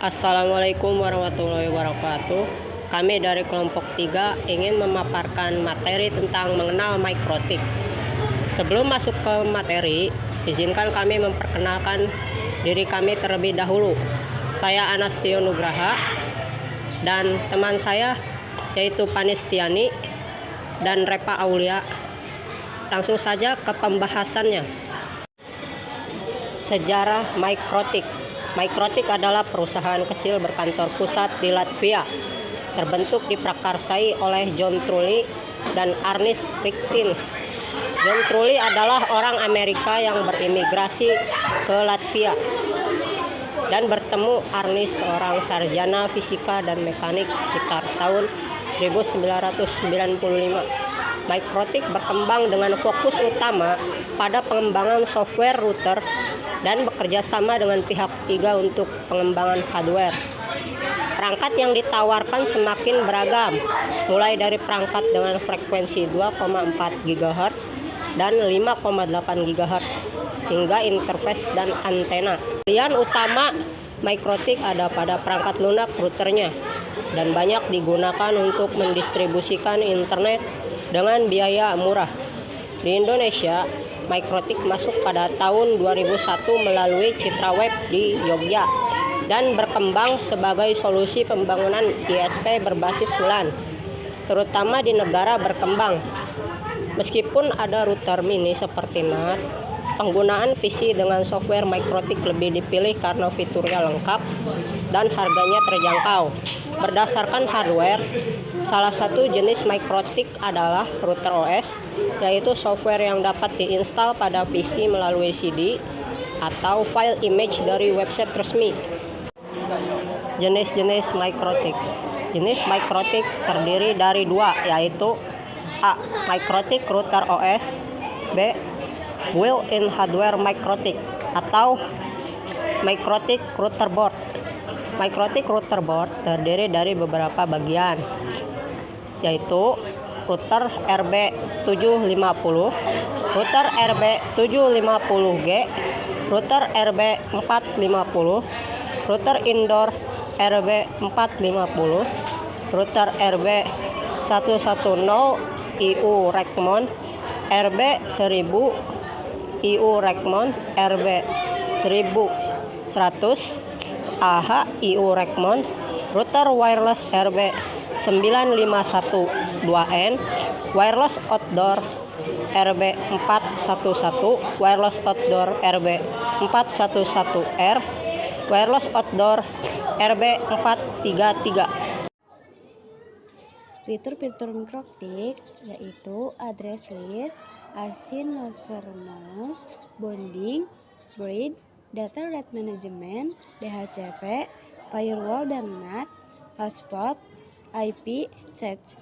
Assalamualaikum warahmatullahi wabarakatuh. Kami dari kelompok 3 ingin memaparkan materi tentang mengenal mikrotik. Sebelum masuk ke materi, izinkan kami memperkenalkan diri kami terlebih dahulu. Saya Anastio Nugraha dan teman saya yaitu Panistiani dan Repa Aulia. Langsung saja ke pembahasannya. Sejarah mikrotik. Mikrotik adalah perusahaan kecil berkantor pusat di Latvia, terbentuk diprakarsai oleh John Trulli dan Ernst Ricktins. John Trulli adalah orang Amerika yang berimigrasi ke Latvia dan bertemu Ernst, seorang sarjana fisika dan mekanik sekitar tahun 1995. Mikrotik berkembang dengan fokus utama pada pengembangan software router dan bekerja sama dengan pihak ketiga untuk pengembangan hardware. Perangkat yang ditawarkan semakin beragam, mulai dari perangkat dengan frekuensi 2,4 GHz dan 5,8 GHz hingga interface dan antena. Pilihan utama mikrotik ada pada perangkat lunak routernya dan banyak digunakan untuk mendistribusikan internet dengan biaya murah. Di Indonesia, mikrotik masuk pada tahun 2001 melalui Citra Web di Jogja dan berkembang sebagai solusi pembangunan ISP berbasis WLAN, terutama di negara berkembang. Meskipun ada router mini seperti NAT, penggunaan PC dengan software mikrotik lebih dipilih karena fiturnya lengkap dan harganya terjangkau. Berdasarkan hardware, salah satu jenis mikrotik adalah router OS, yaitu software yang dapat diinstal pada PC melalui CD atau file image dari website resmi. Jenis-jenis mikrotik. Jenis mikrotik terdiri dari dua, yaitu A. Mikrotik router OS, B. Built-in hardware mikrotik atau mikrotik router board. Mikrotik router board terdiri dari beberapa bagian, yaitu router RB750, router RB750G, router RB450, router indoor RB450, router RB110 IU Rackmount, RB1000 IU Rackmount, RB1100 AH IU Rackmount, router wireless RB9512N, wireless outdoor RB411, wireless outdoor RB411R, wireless outdoor RB433. Fitur-fitur mikrotik yaitu address list, asynchronous bonding, bridge, data rate management, DHCP, firewall dan NAT, hotspot, IP, search,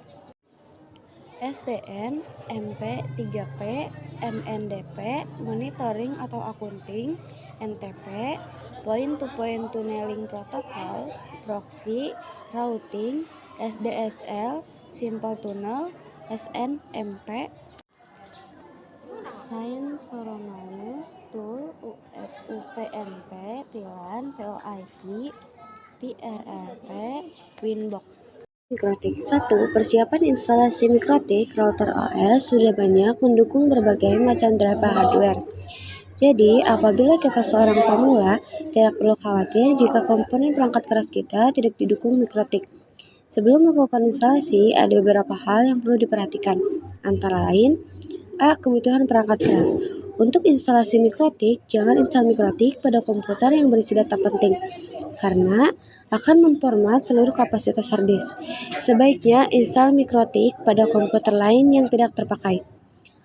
SDN, MP3P, MNDP, monitoring atau accounting, NTP, point-to-point tunneling protocol, proxy, routing, SDSL, simple tunnel, SNMP, synchronous tool, UVNP, VLAN, VoIP, PRRP, Winbox. Mikrotik 1. Persiapan instalasi mikrotik router OS sudah banyak mendukung berbagai macam driver hardware. Jadi, apabila kita seorang pemula, tidak perlu khawatir jika komponen perangkat keras kita tidak didukung mikrotik. Sebelum melakukan instalasi, ada beberapa hal yang perlu diperhatikan, antara lain: A. Kebutuhan perangkat keras. Untuk instalasi mikrotik, jangan install mikrotik pada komputer yang berisi data penting, karena akan memformat seluruh kapasitas hard disk. Sebaiknya install mikrotik pada komputer lain yang tidak terpakai.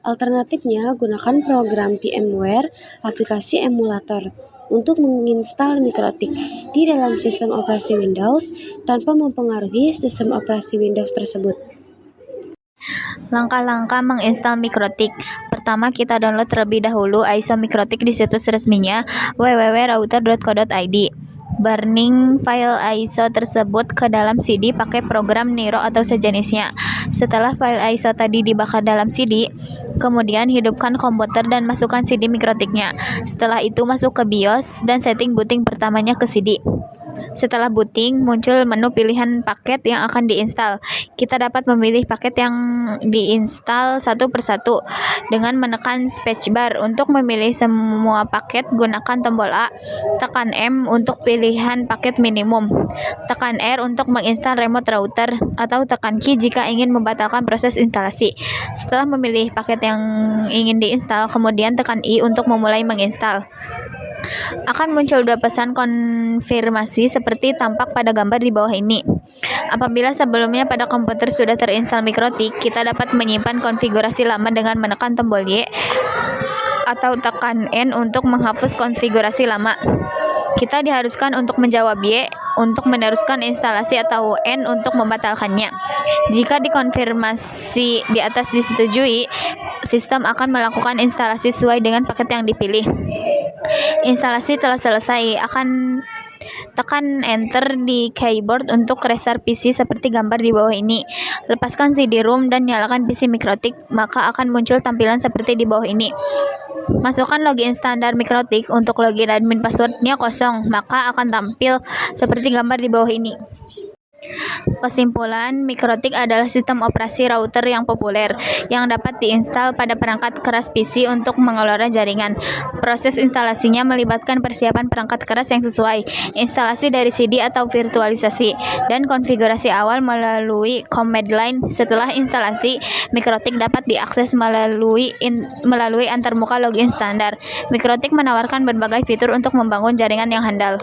Alternatifnya, gunakan program VMware, aplikasi emulator, untuk menginstal mikrotik di dalam sistem operasi Windows tanpa mempengaruhi sistem operasi Windows tersebut. Langkah-langkah menginstal mikrotik. Pertama, kita download terlebih dahulu ISO mikrotik di situs resminya www.router.co.id. Burning file ISO tersebut ke dalam CD pakai program Nero atau sejenisnya. Setelah file ISO tadi dibakar dalam CD, kemudian hidupkan komputer dan masukkan CD mikrotiknya. Setelah itu masuk ke BIOS dan setting booting pertamanya ke CD. Setelah booting, muncul menu pilihan paket yang akan diinstal. Kita dapat memilih paket yang diinstal satu persatu dengan menekan spacebar. Untuk memilih semua paket, gunakan tombol A. Tekan M untuk pilihan paket minimum. Tekan R untuk menginstal remote router atau tekan Q jika ingin membatalkan proses instalasi. Setelah memilih paket yang ingin diinstal, kemudian tekan I untuk memulai menginstal. Akan muncul dua pesan konfirmasi seperti tampak pada gambar di bawah ini. Apabila sebelumnya pada komputer sudah terinstal Mikrotik, kita dapat menyimpan konfigurasi lama dengan menekan tombol Y atau tekan N untuk menghapus konfigurasi lama. Kita diharuskan untuk menjawab Y untuk meneruskan instalasi atau N untuk membatalkannya. Jika dikonfirmasi di atas disetujui, sistem akan melakukan instalasi sesuai dengan paket yang dipilih. Instalasi telah selesai. Akan tekan enter di keyboard untuk restart PC seperti gambar di bawah ini. Lepaskan CD-ROM dan nyalakan PC Mikrotik, maka akan muncul tampilan seperti di bawah ini. Masukkan login standar Mikrotik. Untuk login admin passwordnya kosong, maka akan tampil seperti gambar di bawah ini. Kesimpulan, Mikrotik adalah sistem operasi router yang populer yang dapat diinstal pada perangkat keras PC untuk mengelola jaringan. Proses instalasinya melibatkan persiapan perangkat keras yang sesuai, instalasi dari CD atau virtualisasi, dan konfigurasi awal melalui command line. Setelah instalasi, Mikrotik dapat diakses melalui antarmuka login standar. Mikrotik menawarkan berbagai fitur untuk membangun jaringan yang handal.